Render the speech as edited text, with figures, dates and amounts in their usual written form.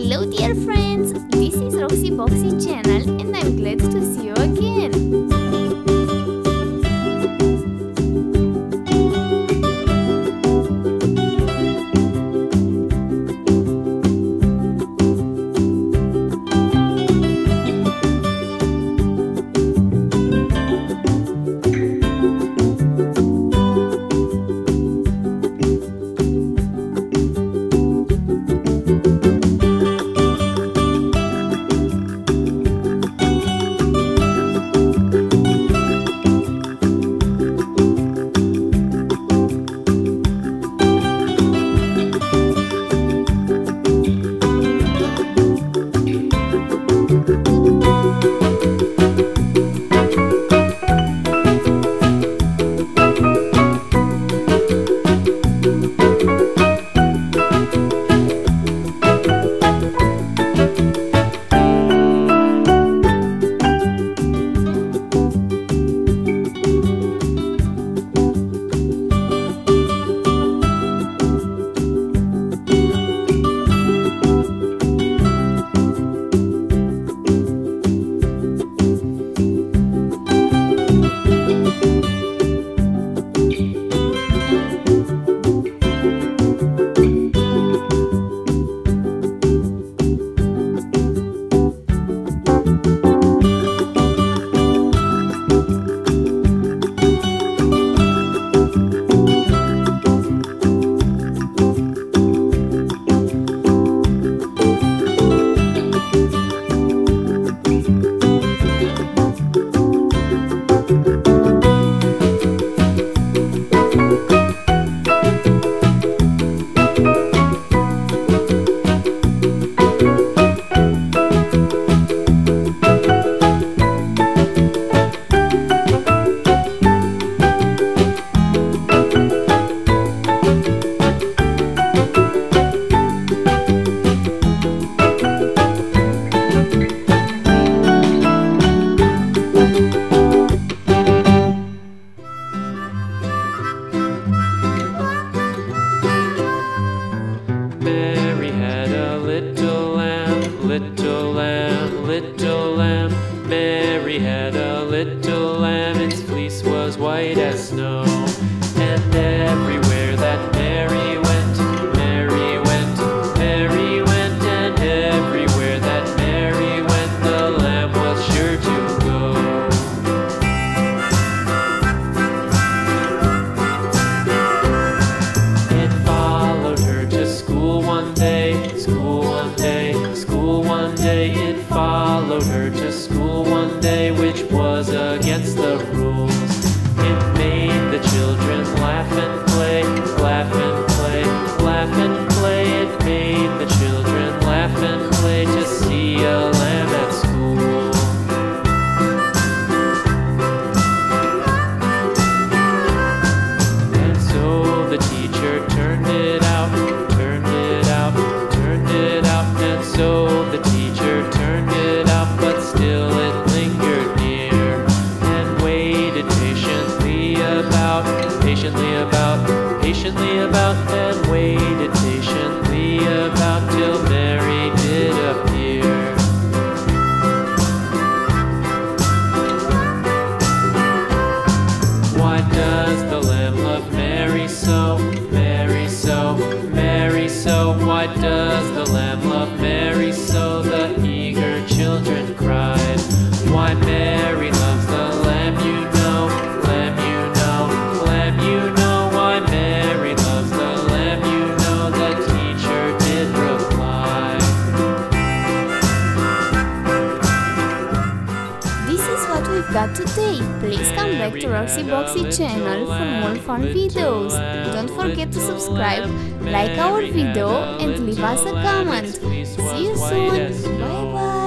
Hello dear friends, this is Roxy Boxy channel and I'm glad to see you again. Mary had a little lamb, little lamb, little lamb. Mary had a little lamb, its fleece was white as snow. And everywhere that Mary went, Mary went, Mary went. And everywhere that Mary went, the lamb was sure to go. It followed her to school one day, school one day, school one day. It followed her to school one day, which was against the rules. It made the children laugh and play, laugh and play, laugh and play. It made the children laugh and play to see a lamb at school. And so the teacher turned it out, turned it out, turned it out. And so the teacher turned it out, but still it lingered near and waited patiently about, patiently about, patiently about, and waited patiently about till Mary did appear. Why does the lamb love Mary so, Mary so, Mary so? Why does the lamb love Mary so? The eager children cried. Why Mary loves the lamb, you know, lamb, you know, lamb, you know. Why Mary loves the lamb, you know, the teacher did reply. This is what we've got today. Please come back to Roxy Boxy channel for more fun videos. Don't forget to subscribe, like our video and leave us a comment. See you soon. Bye bye.